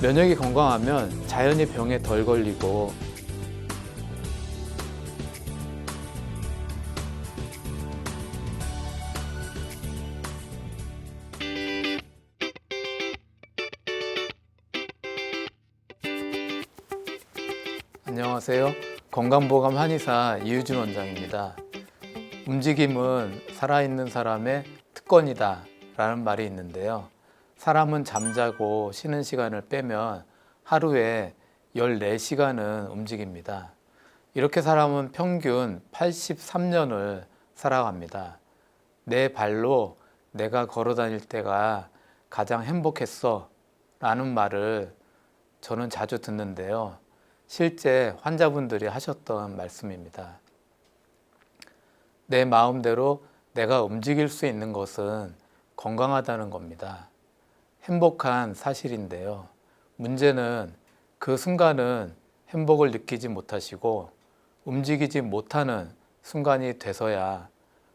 면역이 건강하면 자연히 병에 덜 걸리고 안녕하세요. 건강보감 한의사 이유준 원장입니다. 움직임은 살아있는 사람의 특권이다 라는 말이 있는데요. 사람은 잠자고 쉬는 시간을 빼면 하루에 14시간은 움직입니다. 이렇게 사람은 평균 83년을 살아갑니다. 내 발로 내가 걸어 다닐 때가 가장 행복했어 라는 말을 저는 자주 듣는데요. 실제 환자분들이 하셨던 말씀입니다. 내 마음대로 내가 움직일 수 있는 것은 건강하다는 겁니다. 행복한 사실인데요. 문제는 그 순간은 행복을 느끼지 못하시고 움직이지 못하는 순간이 돼서야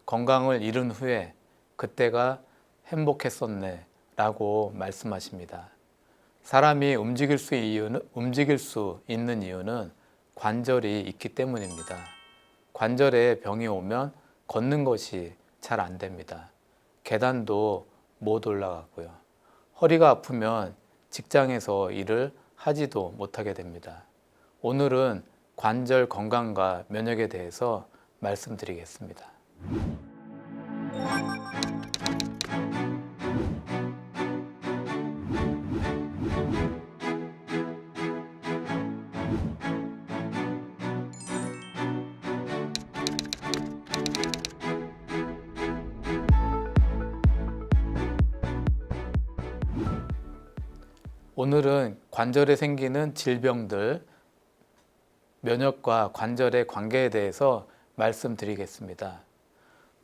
건강을 잃은 후에 그때가 행복했었네 라고 말씀하십니다. 사람이 움직일 수 있는 이유는 관절이 있기 때문입니다. 관절에 병이 오면 걷는 것이 잘 안 됩니다. 계단도 못 올라가고요. 허리가 아프면 직장에서 일을 하지도 못하게 됩니다. 오늘은 관절 건강과 면역에 대해서 말씀드리겠습니다. 오늘은 관절에 생기는 질병들, 면역과 관절의 관계에 대해서 말씀드리겠습니다.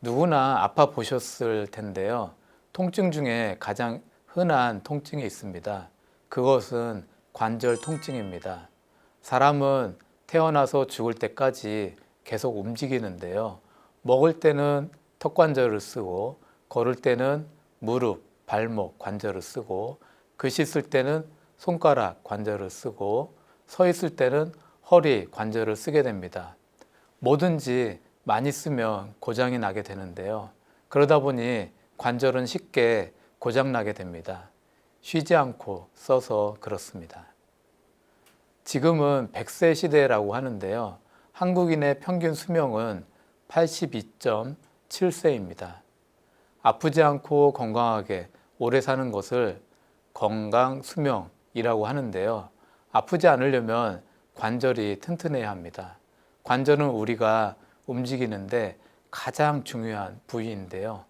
누구나 아파 보셨을 텐데요. 통증 중에 가장 흔한 통증이 있습니다. 그것은 관절 통증입니다. 사람은 태어나서 죽을 때까지 계속 움직이는데요. 먹을 때는 턱관절을 쓰고, 걸을 때는 무릎, 발목 관절을 쓰고, 글씨 쓸 때는 손가락 관절을 쓰고, 서 있을 때는 허리 관절을 쓰게 됩니다. 뭐든지 많이 쓰면 고장이 나게 되는데요. 그러다 보니 관절은 쉽게 고장나게 됩니다. 쉬지 않고 써서 그렇습니다. 지금은 100세 시대라고 하는데요. 한국인의 평균 수명은 82.7세입니다. 아프지 않고 건강하게 오래 사는 것을 건강 수명이라고 하는데요. 아프지 않으려면 관절이 튼튼해야 합니다. 관절은 우리가 움직이는데 가장 중요한 부위인데요.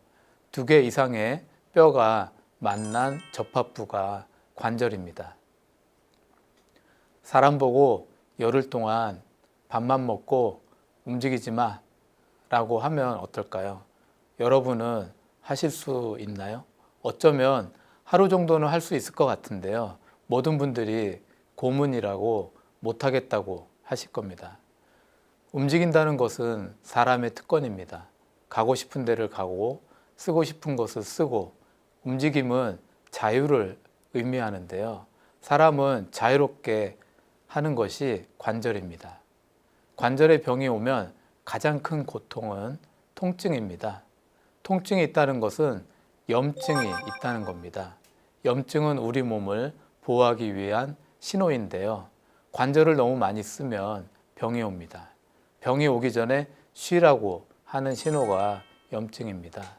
2개 이상의 뼈가 만난 접합부가 관절입니다. 사람 보고 열흘 동안 밥만 먹고 움직이지 마 라고 하면 어떨까요? 여러분은 하실 수 있나요? 어쩌면 하루 정도는 할 수 있을 것 같은데요. 모든 분들이 고문이라고 못하겠다고 하실 겁니다. 움직인다는 것은 사람의 특권입니다. 가고 싶은 데를 가고 쓰고 싶은 것을 쓰고, 움직임은 자유를 의미하는데요. 사람은 자유롭게 하는 것이 관절입니다. 관절에 병이 오면 가장 큰 고통은 통증입니다. 통증이 있다는 것은 염증이 있다는 겁니다. 염증은 우리 몸을 보호하기 위한 신호인데요. 관절을 너무 많이 쓰면 병이 옵니다. 병이 오기 전에 쉬라고 하는 신호가 염증입니다.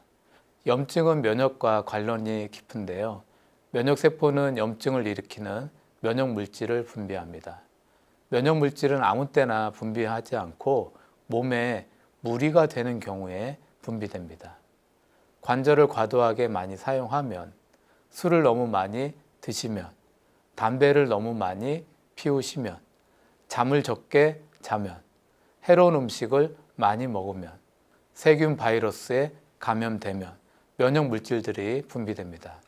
염증은 면역과 관련이 깊은데요. 면역세포는 염증을 일으키는 면역물질을 분비합니다. 면역물질은 아무 때나 분비하지 않고 몸에 무리가 되는 경우에 분비됩니다. 관절을 과도하게 많이 사용하면, 술을 너무 많이 드시면, 담배를 너무 많이 피우시면, 잠을 적게 자면, 해로운 음식을 많이 먹으면, 세균 바이러스에 감염되면 면역 물질들이 분비됩니다.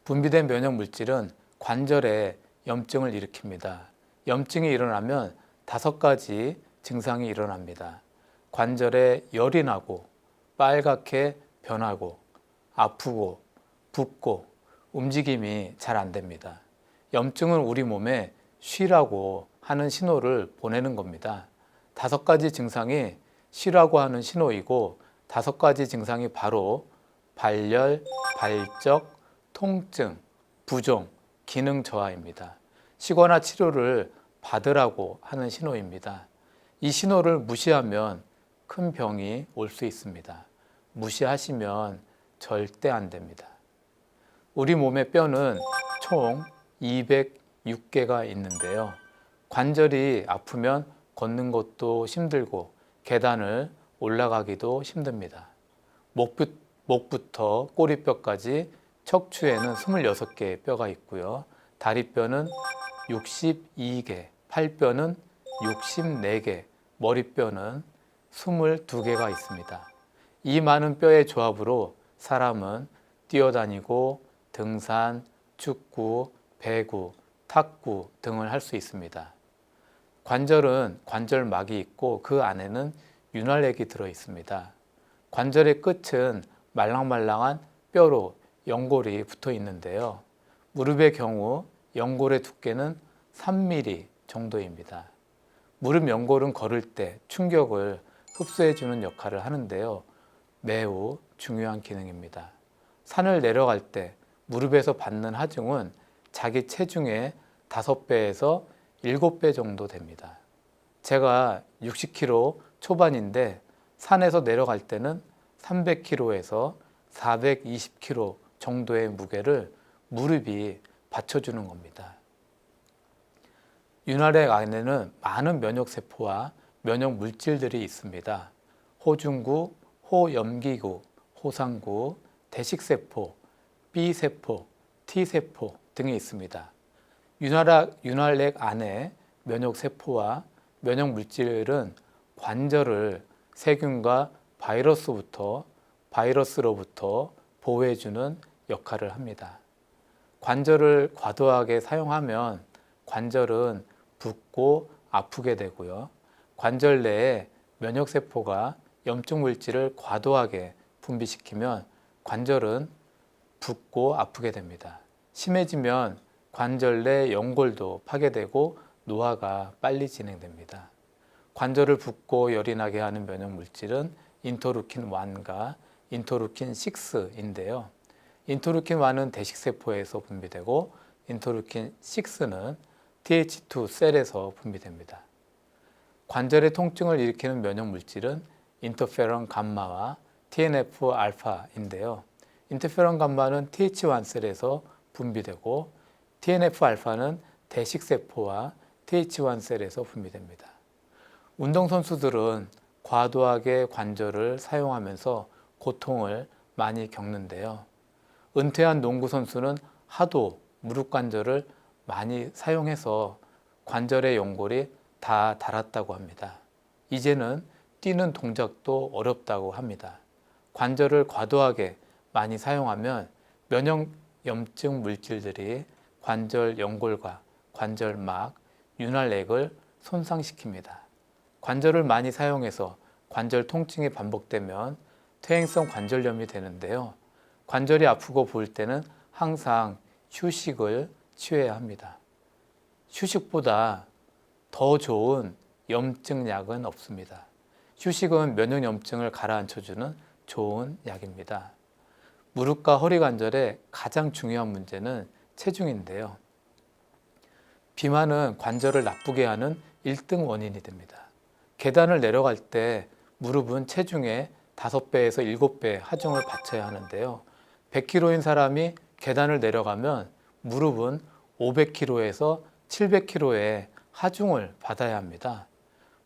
분비된 면역 물질은 관절에 염증을 일으킵니다. 염증이 일어나면 5가지 증상이 일어납니다. 관절에 열이 나고 빨갛게 변하고 아프고 붓고 움직임이 잘 안 됩니다. 염증은 우리 몸에 쉬라고 하는 신호를 보내는 겁니다. 5가지 증상이 쉬라고 하는 신호이고 5가지 증상이 바로 발열, 발적, 통증, 부종, 기능 저하입니다. 쉬거나 치료를 받으라고 하는 신호입니다. 이 신호를 무시하면 큰 병이 올 수 있습니다. 무시하시면 절대 안 됩니다. 우리 몸의 뼈는 총 206개가 있는데요. 관절이 아프면 걷는 것도 힘들고 계단을 올라가기도 힘듭니다. 목부터 꼬리뼈까지 척추에는 26개의 뼈가 있고요. 다리뼈는 62개, 팔뼈는 64개, 머리뼈는 22개가 있습니다. 이 많은 뼈의 조합으로 사람은 뛰어다니고 등산, 축구, 배구, 탁구 등을 할 수 있습니다. 관절은 관절막이 있고 그 안에는 윤활액이 들어 있습니다. 관절의 끝은 말랑말랑한 뼈로 연골이 붙어 있는데요. 무릎의 경우 연골의 두께는 3mm 정도입니다. 무릎 연골은 걸을 때 충격을 흡수해주는 역할을 하는데요. 매우 중요한 기능입니다. 산을 내려갈 때 무릎에서 받는 하중은 자기 체중의 5배에서 7배 정도 됩니다. 제가 60kg 초반인데 산에서 내려갈 때는 300kg에서 420kg 정도의 무게를 무릎이 받쳐주는 겁니다. 윤활액 안에는 많은 면역세포와 면역물질들이 있습니다. 호중구, 호염기구, 호상구, 대식세포, B세포, T세포 등이 있습니다. 윤활액 안에 면역세포와 면역물질은 관절을 세균과 바이러스로부터 보호해주는 역할을 합니다. 관절을 과도하게 사용하면 관절은 붓고 아프게 되고요. 관절 내에 면역세포가 염증 물질을 과도하게 분비시키면 관절은 붓고 아프게 됩니다. 심해지면 관절 내 연골도 파괴되고 노화가 빨리 진행됩니다. 관절을 붓고 열이 나게 하는 면역 물질은 인터루킨 1과 인터루킨 6인데요. 인터루킨 1은 대식세포에서 분비되고 인터루킨 6는 TH2 셀에서 분비됩니다. 관절의 통증을 일으키는 면역 물질은 인터페론 감마와 TNF 알파인데요. 인터페론 감마는 TH1 셀에서 분비되고 TNF 알파는 대식세포와 TH1 셀에서 분비됩니다. 운동선수들은 과도하게 관절을 사용하면서 고통을 많이 겪는데요. 은퇴한 농구선수는 하도 무릎 관절을 많이 사용해서 관절의 연골이 다 닳았다고 합니다. 이제는 뛰는 동작도 어렵다고 합니다. 관절을 과도하게 많이 사용하면 면역 염증 물질들이 관절 연골과 관절막, 윤활액을 손상시킵니다. 관절을 많이 사용해서 관절 통증이 반복되면 퇴행성 관절염이 되는데요. 관절이 아프고 보일 때는 항상 휴식을 취해야 합니다. 휴식보다 더 좋은 염증약은 없습니다. 휴식은 면역 염증을 가라앉혀주는 좋은 약입니다. 무릎과 허리 관절의 가장 중요한 문제는 체중인데요. 비만은 관절을 나쁘게 하는 1등 원인이 됩니다. 계단을 내려갈 때 무릎은 체중의 5배에서 7배 하중을 받쳐야 하는데요. 100kg인 사람이 계단을 내려가면 무릎은 500kg에서 700kg의 하중을 받아야 합니다.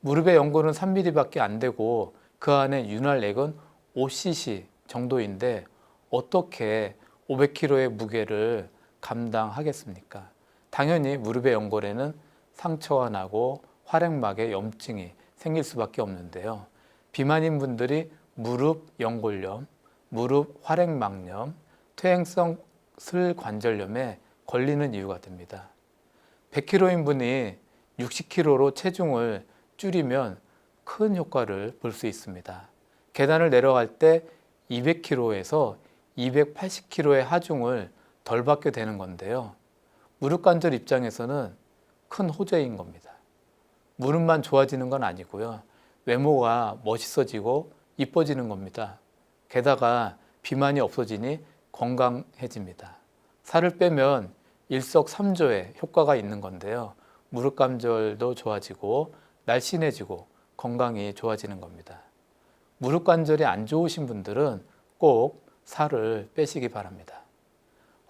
무릎의 연골은 3mm밖에 안 되고 그 안에 윤활액은 5cc 정도인데 어떻게 500kg의 무게를 감당하겠습니까? 당연히 무릎의 연골에는 상처가 나고 활액막에 염증이 생길 수밖에 없는데요. 비만인 분들이 무릎 연골염, 무릎 활액막염, 퇴행성 슬관절염에 걸리는 이유가 됩니다. 100kg인 분이 60kg로 체중을 줄이면 큰 효과를 볼 수 있습니다. 계단을 내려갈 때 200kg에서 280kg의 하중을 덜 받게 되는 건데요. 무릎 관절 입장에서는 큰 호재인 겁니다. 무릎만 좋아지는 건 아니고요. 외모가 멋있어지고 이뻐지는 겁니다. 게다가 비만이 없어지니 건강해집니다. 살을 빼면 일석삼조의 효과가 있는 건데요. 무릎 관절도 좋아지고 날씬해지고 건강이 좋아지는 겁니다. 무릎 관절이 안 좋으신 분들은 꼭 살을 빼시기 바랍니다.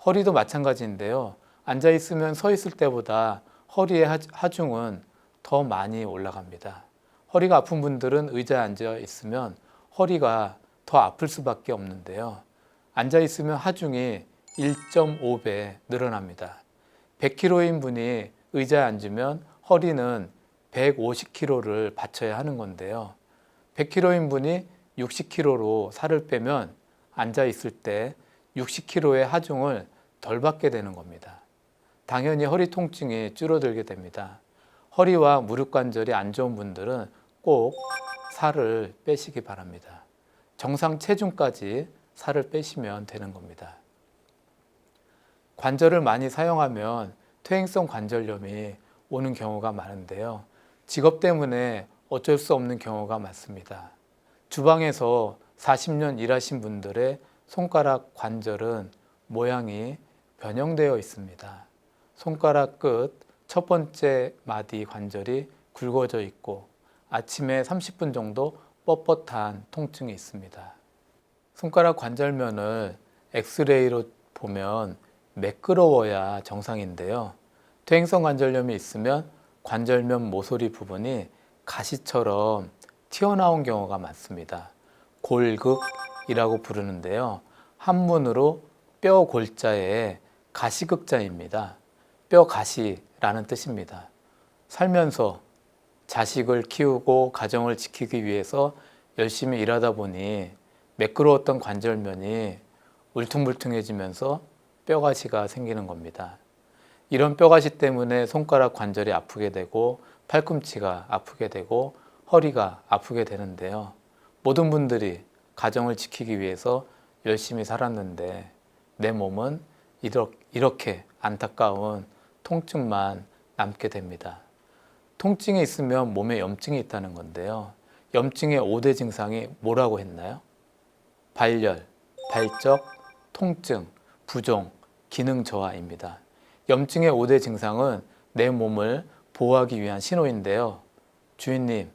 허리도 마찬가지인데요. 앉아 있으면 서 있을 때보다 허리의 하중은 더 많이 올라갑니다. 허리가 아픈 분들은 의자에 앉아 있으면 허리가 더 아플 수밖에 없는데요. 앉아 있으면 하중이 1.5배 늘어납니다. 100kg인 분이 의자에 앉으면 허리는 150kg를 받쳐야 하는 건데요. 100kg인 분이 60kg로 살을 빼면 앉아 있을 때 60kg의 하중을 덜 받게 되는 겁니다. 당연히 허리 통증이 줄어들게 됩니다. 허리와 무릎 관절이 안 좋은 분들은 꼭 살을 빼시기 바랍니다. 정상 체중까지 살을 빼시면 되는 겁니다. 관절을 많이 사용하면 퇴행성 관절염이 오는 경우가 많은데요. 직업 때문에 어쩔 수 없는 경우가 많습니다. 주방에서 40년 일하신 분들의 손가락 관절은 모양이 변형되어 있습니다. 손가락 끝 첫 번째 마디 관절이 굵어져 있고 아침에 30분 정도 뻣뻣한 통증이 있습니다. 손가락 관절면을 엑스레이로 보면 매끄러워야 정상인데요. 퇴행성 관절염이 있으면 관절면 모서리 부분이 가시처럼 튀어나온 경우가 많습니다. 골극이라고 부르는데요. 한문으로 뼈 골자에 가시극자입니다. 뼈 가시라는 뜻입니다. 살면서 자식을 키우고 가정을 지키기 위해서 열심히 일하다 보니 매끄러웠던 관절면이 울퉁불퉁해지면서 뼈가시가 생기는 겁니다. 이런 뼈가시 때문에 손가락 관절이 아프게 되고 팔꿈치가 아프게 되고 허리가 아프게 되는데요. 모든 분들이 가정을 지키기 위해서 열심히 살았는데 내 몸은 이렇게 안타까운 통증만 남게 됩니다. 통증이 있으면 몸에 염증이 있다는 건데요. 염증의 5대 증상이 뭐라고 했나요? 발열, 발적, 통증, 부종, 기능 저하입니다. 염증의 5대 증상은 내 몸을 보호하기 위한 신호인데요. 주인님,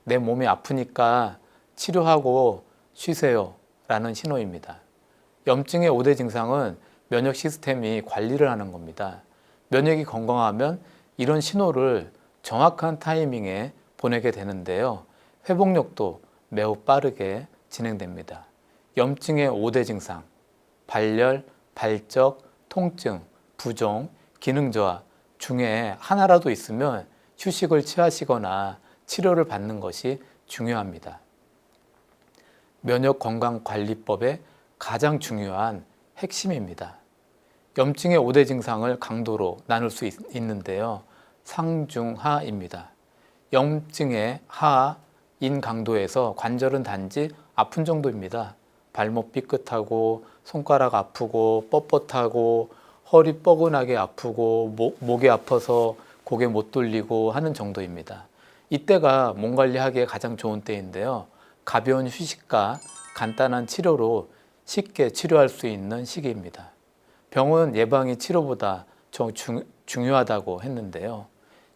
내 몸이 아프니까 치료하고 쉬세요 라는 신호입니다. 염증의 5대 증상은 면역 시스템이 관리를 하는 겁니다. 면역이 건강하면 이런 신호를 정확한 타이밍에 보내게 되는데요. 회복력도 매우 빠르게 진행됩니다. 염증의 5대 증상, 발열, 발적, 통증, 부종, 기능 저하 중에 하나라도 있으면 휴식을 취하시거나 치료를 받는 것이 중요합니다. 면역건강관리법의 가장 중요한 핵심입니다. 염증의 5대 증상을 강도로 나눌 수 있는데요. 상중하입니다. 염증의 하인 강도에서 관절은 단지 아픈 정도입니다. 발목 삐끗하고 손가락 아프고 뻣뻣하고 허리 뻐근하게 아프고 목이 아파서 고개 못 돌리고 하는 정도입니다. 이때가 몸 관리하기에 가장 좋은 때인데요. 가벼운 휴식과 간단한 치료로 쉽게 치료할 수 있는 시기입니다. 병은 예방이 치료보다 중요하다고 했는데요.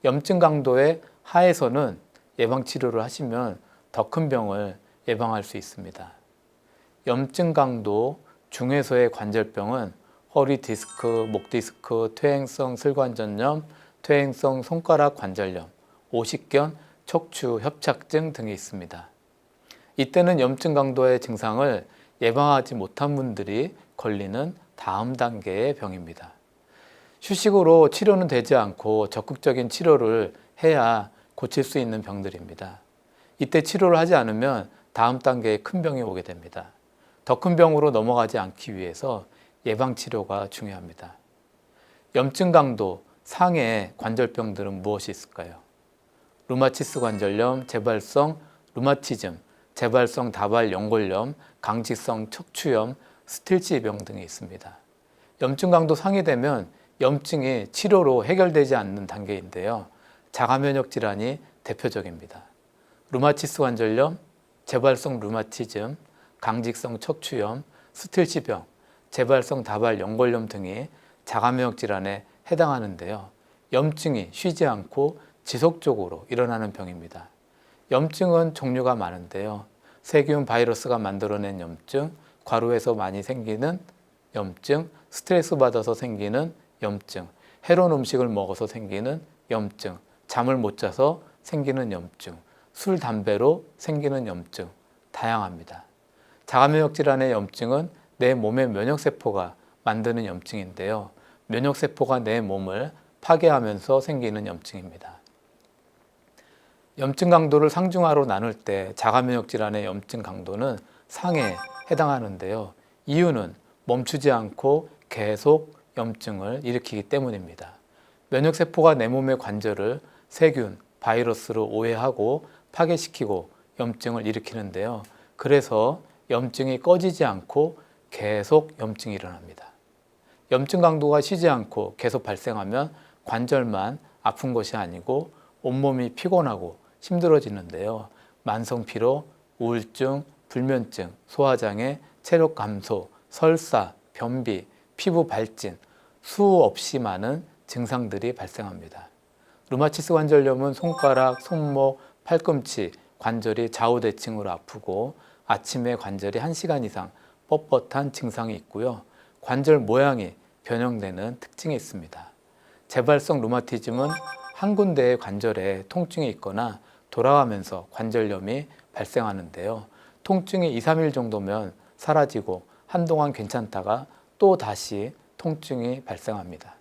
염증 강도의 하에서는 예방 치료를 하시면 더 큰 병을 예방할 수 있습니다. 염증 강도 중에서의 관절병은 허리 디스크, 목 디스크, 퇴행성 슬관절염, 퇴행성 손가락 관절염, 오십견, 척추 협착증 등이 있습니다. 이때는 염증 강도의 증상을 예방하지 못한 분들이 걸리는 다음 단계의 병입니다. 휴식으로 치료는 되지 않고 적극적인 치료를 해야 고칠 수 있는 병들입니다. 이때 치료를 하지 않으면 다음 단계의 큰 병이 오게 됩니다. 더 큰 병으로 넘어가지 않기 위해서 예방치료가 중요합니다. 염증 강도 상의 관절병들은 무엇이 있을까요? 루마티스 관절염, 재발성 루마티즘, 재발성 다발 연골염, 강직성 척추염, 스틸치병 등이 있습니다. 염증 강도 상이 되면 염증이 치료로 해결되지 않는 단계인데요. 자가면역 질환이 대표적입니다. 루마티스 관절염, 재발성 루마티즘, 강직성 척추염, 스틸시병, 재발성 다발 연골염 등이 자가면역 질환에 해당하는데요. 염증이 쉬지 않고 지속적으로 일어나는 병입니다. 염증은 종류가 많은데요. 세균 바이러스가 만들어낸 염증, 과로해서 많이 생기는 염증, 스트레스 받아서 생기는 염증, 해로운 음식을 먹어서 생기는 염증, 잠을 못 자서 생기는 염증, 술, 담배로 생기는 염증, 다양합니다. 자가면역 질환의 염증은 내 몸의 면역세포가 만드는 염증인데요. 면역세포가 내 몸을 파괴하면서 생기는 염증입니다. 염증 강도를 상중하로 나눌 때 자가면역 질환의 염증 강도는 상에 해당하는데요. 이유는 멈추지 않고 계속 염증을 일으키기 때문입니다. 면역세포가 내 몸의 관절을 세균, 바이러스로 오해하고 파괴시키고 염증을 일으키는데요. 그래서 염증이 꺼지지 않고 계속 염증이 일어납니다. 염증 강도가 쉬지 않고 계속 발생하면 관절만 아픈 것이 아니고 온몸이 피곤하고 힘들어지는데요. 만성 피로, 우울증, 불면증, 소화장애, 체력 감소, 설사, 변비, 피부 발진, 수없이 많은 증상들이 발생합니다. 루마티스 관절염은 손가락, 손목, 팔꿈치, 관절이 좌우대칭으로 아프고 아침에 관절이 1시간 이상 뻣뻣한 증상이 있고요. 관절 모양이 변형되는 특징이 있습니다. 재발성 루마티즘은 한 군데의 관절에 통증이 있거나 돌아가면서 관절염이 발생하는데요. 통증이 2, 3일 정도면 사라지고 한동안 괜찮다가 또 다시 통증이 발생합니다.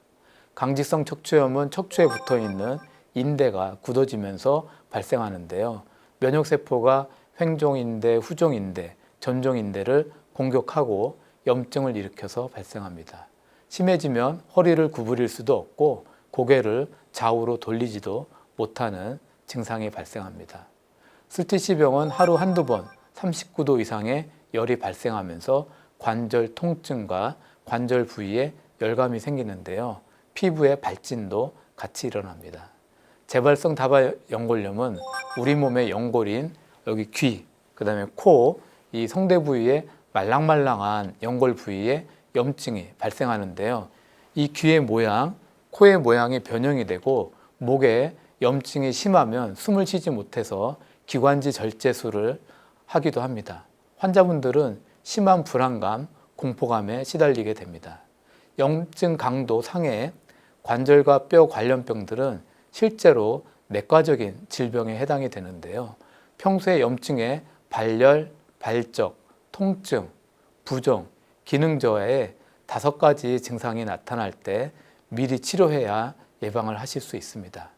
강직성 척추염은 척추에 붙어 있는 인대가 굳어지면서 발생하는데요. 면역세포가 횡종인대, 후종인대, 전종인대를 공격하고 염증을 일으켜서 발생합니다. 심해지면 허리를 구부릴 수도 없고 고개를 좌우로 돌리지도 못하는 증상이 발생합니다. 스티시병은 하루 한두 번 39도 이상의 열이 발생하면서 관절 통증과 관절 부위에 열감이 생기는데요. 피부에 발진도 같이 일어납니다. 재발성 다발 연골염은 우리 몸의 연골인 여기 귀, 그 다음에 코, 이 성대 부위에 말랑말랑한 연골 부위에 염증이 발생하는데요. 이 귀의 모양, 코의 모양이 변형이 되고 목에 염증이 심하면 숨을 쉬지 못해서 기관지 절제술을 하기도 합니다. 환자분들은 심한 불안감, 공포감에 시달리게 됩니다. 염증 강도 상해 관절과 뼈 관련 병들은 실제로 내과적인 질병에 해당이 되는데요. 평소에 염증에 발열, 발적, 통증, 부종, 기능 저하의 5가지 증상이 나타날 때 미리 치료해야 예방을 하실 수 있습니다.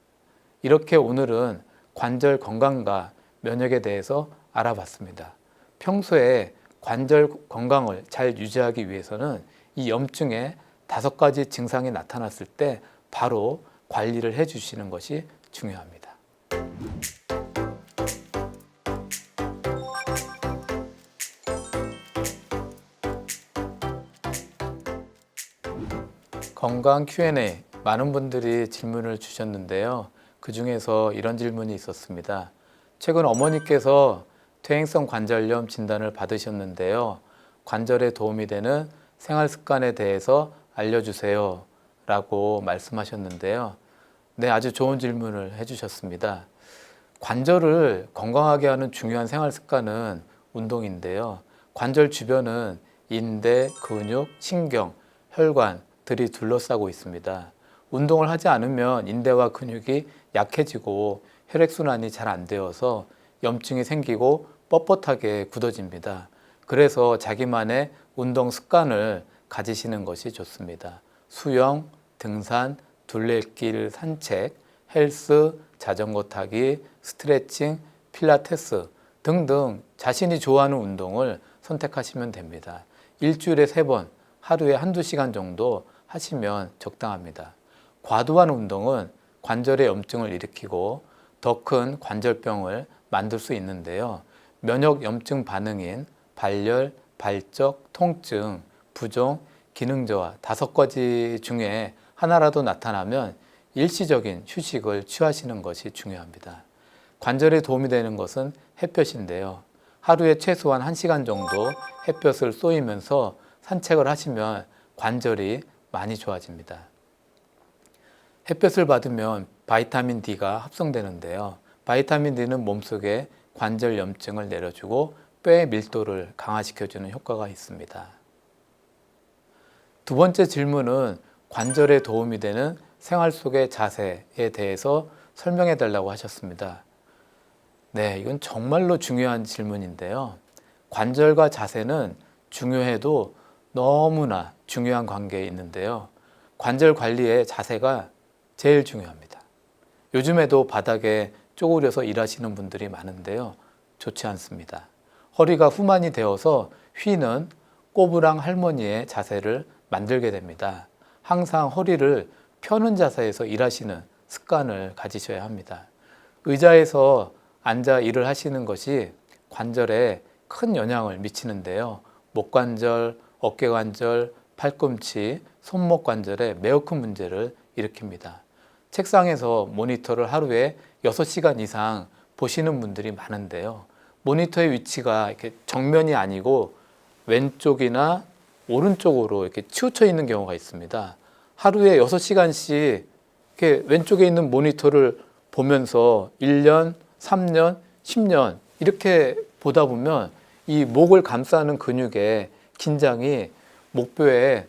이렇게 오늘은 관절 건강과 면역에 대해서 알아봤습니다. 평소에 관절 건강을 잘 유지하기 위해서는 이 염증의 5가지 증상이 나타났을 때 바로 관리를 해 주시는 것이 중요합니다. 건강 Q&A 많은 분들이 질문을 주셨는데요. 그 중에서 이런 질문이 있었습니다. 최근 어머니께서 퇴행성 관절염 진단을 받으셨는데요. 관절에 도움이 되는 생활 습관에 대해서 알려주세요 라고 말씀하셨는데요. 네, 아주 좋은 질문을 해주셨습니다. 관절을 건강하게 하는 중요한 생활 습관은 운동인데요. 관절 주변은 인대, 근육, 신경, 혈관들이 둘러싸고 있습니다. 운동을 하지 않으면 인대와 근육이 약해지고 혈액순환이 잘 안 되어서 염증이 생기고 뻣뻣하게 굳어집니다. 그래서 자기만의 운동 습관을 가지시는 것이 좋습니다. 수영, 등산, 둘레길 산책, 헬스, 자전거 타기, 스트레칭, 필라테스 등등 자신이 좋아하는 운동을 선택하시면 됩니다. 일주일에 3번, 하루에 1~2시간 정도 하시면 적당합니다. 과도한 운동은 관절의 염증을 일으키고 더 큰 관절병을 만들 수 있는데요. 면역 염증 반응인 발열, 발적, 통증, 부종, 기능 저하 5가지 중에 하나라도 나타나면 일시적인 휴식을 취하시는 것이 중요합니다. 관절에 도움이 되는 것은 햇볕인데요. 하루에 최소한 1시간 정도 햇볕을 쏘이면서 산책을 하시면 관절이 많이 좋아집니다. 햇볕을 받으면 바이타민 D가 합성되는데요. 바이타민 D는 몸속에 관절 염증을 내려주고 뼈의 밀도를 강화시켜주는 효과가 있습니다. 두 번째 질문은 관절에 도움이 되는 생활 속의 자세에 대해서 설명해 달라고 하셨습니다. 네, 이건 정말로 중요한 질문인데요. 관절과 자세는 중요해도 너무나 중요한 관계에 있는데요. 관절 관리에 자세가 제일 중요합니다. 요즘에도 바닥에 쪼그려서 일하시는 분들이 많은데요. 좋지 않습니다. 허리가 후만이 되어서 휘는 꼬부랑 할머니의 자세를 만들게 됩니다. 항상 허리를 펴는 자세에서 일하시는 습관을 가지셔야 합니다. 의자에서 앉아 일을 하시는 것이 관절에 큰 영향을 미치는데요. 목관절, 어깨관절, 팔꿈치, 손목 관절에 매우 큰 문제를 일으킵니다. 책상에서 모니터를 하루에 6시간 이상 보시는 분들이 많은데요. 모니터의 위치가 이렇게 정면이 아니고 왼쪽이나 오른쪽으로 이렇게 치우쳐 있는 경우가 있습니다. 하루에 6시간씩 이렇게 왼쪽에 있는 모니터를 보면서 1년, 3년, 10년 이렇게 보다 보면 이 목을 감싸는 근육의 긴장이 목뼈에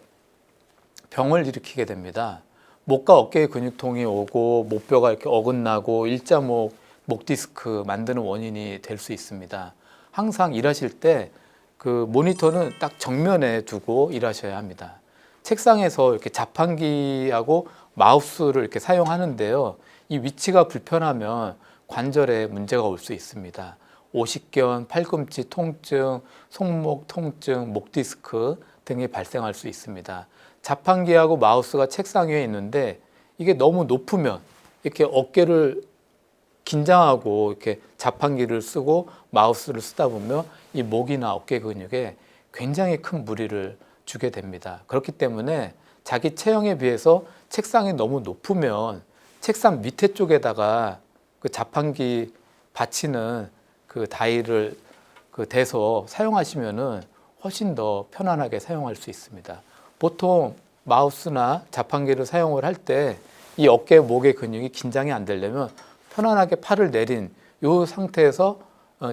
병을 일으키게 됩니다. 목과 어깨의 근육통이 오고 목뼈가 이렇게 어긋나고 일자목, 목 디스크 만드는 원인이 될 수 있습니다. 항상 일하실 때 그 모니터는 딱 정면에 두고 일하셔야 합니다. 책상에서 이렇게 자판기하고 마우스를 이렇게 사용하는데요. 이 위치가 불편하면 관절에 문제가 올 수 있습니다. 오십견, 팔꿈치 통증, 손목 통증, 목 디스크 등이 발생할 수 있습니다. 자판기하고 마우스가 책상 위에 있는데 이게 너무 높으면 이렇게 어깨를 긴장하고 이렇게 자판기를 쓰고 마우스를 쓰다 보면 이 목이나 어깨 근육에 굉장히 큰 무리를 주게 됩니다. 그렇기 때문에 자기 체형에 비해서 책상이 너무 높으면 책상 밑에 쪽에다가 그 자판기 받치는 그 다이를 대서 사용하시면은 훨씬 더 편안하게 사용할 수 있습니다. 보통 마우스나 자판기를 사용을 할 때 이 어깨, 목의 근육이 긴장이 안 되려면 편안하게 팔을 내린 이 상태에서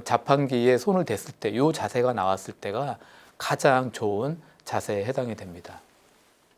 자판기에 손을 댔을 때 이 자세가 나왔을 때가 가장 좋은 자세에 해당이 됩니다.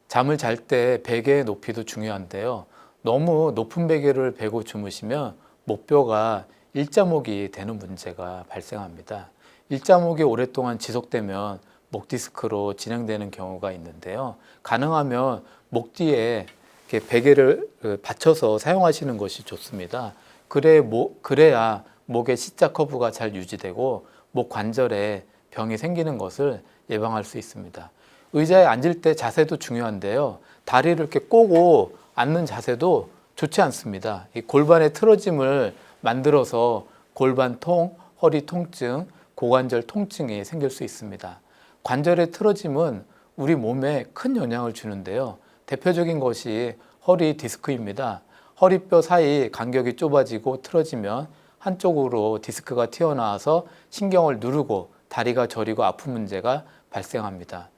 잠을 잘 때 베개의 높이도 중요한데요. 너무 높은 베개를 베고 주무시면 목뼈가 일자목이 되는 문제가 발생합니다. 일자목이 오랫동안 지속되면 목 디스크로 진행되는 경우가 있는데요. 가능하면 목 뒤에 이렇게 베개를 받쳐서 사용하시는 것이 좋습니다. 그래야 목의 C자 커브가 잘 유지되고 목 관절에 병이 생기는 것을 예방할 수 있습니다. 의자에 앉을 때 자세도 중요한데요. 다리를 이렇게 꼬고 앉는 자세도 좋지 않습니다. 이 골반의 틀어짐을 만들어서 골반통, 허리 통증, 고관절 통증이 생길 수 있습니다. 관절의 틀어짐은 우리 몸에 큰 영향을 주는데요. 대표적인 것이 허리 디스크입니다. 허리뼈 사이 간격이 좁아지고 틀어지면 한쪽으로 디스크가 튀어나와서 신경을 누르고 다리가 저리고 아픈 문제가 발생합니다.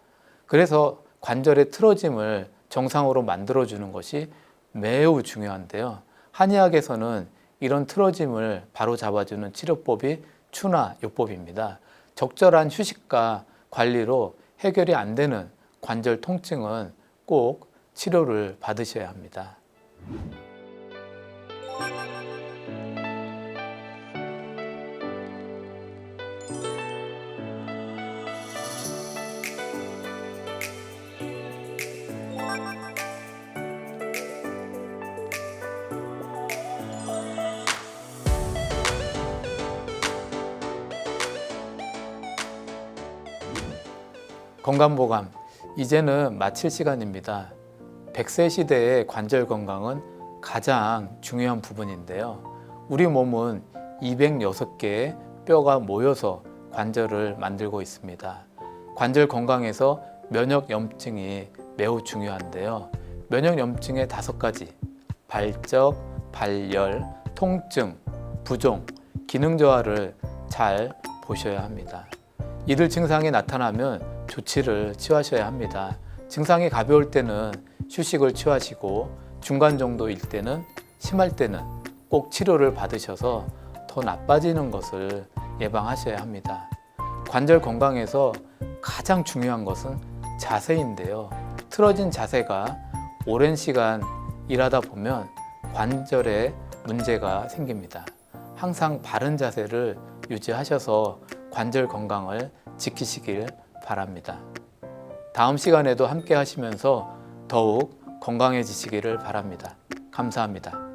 그래서 관절의 틀어짐을 정상으로 만들어주는 것이 매우 중요한데요. 한의학에서는 이런 틀어짐을 바로 잡아주는 치료법이 추나요법입니다. 적절한 휴식과 관리로 해결이 안 되는 관절 통증은 꼭 치료를 받으셔야 합니다. 건강보감, 이제는 마칠 시간입니다. 100세 시대의 관절 건강은 가장 중요한 부분인데요. 우리 몸은 206개의 뼈가 모여서 관절을 만들고 있습니다. 관절 건강에서 면역 염증이 매우 중요한데요. 면역염증의 5가지: 발적, 발열, 통증, 부종, 기능 저하를 잘 보셔야 합니다. 이들 증상이 나타나면 조치를 취하셔야 합니다. 증상이 가벼울 때는 휴식을 취하시고 중간 정도일 때는, 심할 때는 꼭 치료를 받으셔서 더 나빠지는 것을 예방하셔야 합니다. 관절 건강에서 가장 중요한 것은 자세인데요. 틀어진 자세가 오랜 시간 일하다 보면 관절에 문제가 생깁니다. 항상 바른 자세를 유지하셔서 관절 건강을 지키시길 바랍니다. 다음 시간에도 함께 하시면서 더욱 건강해지시기를 바랍니다. 감사합니다.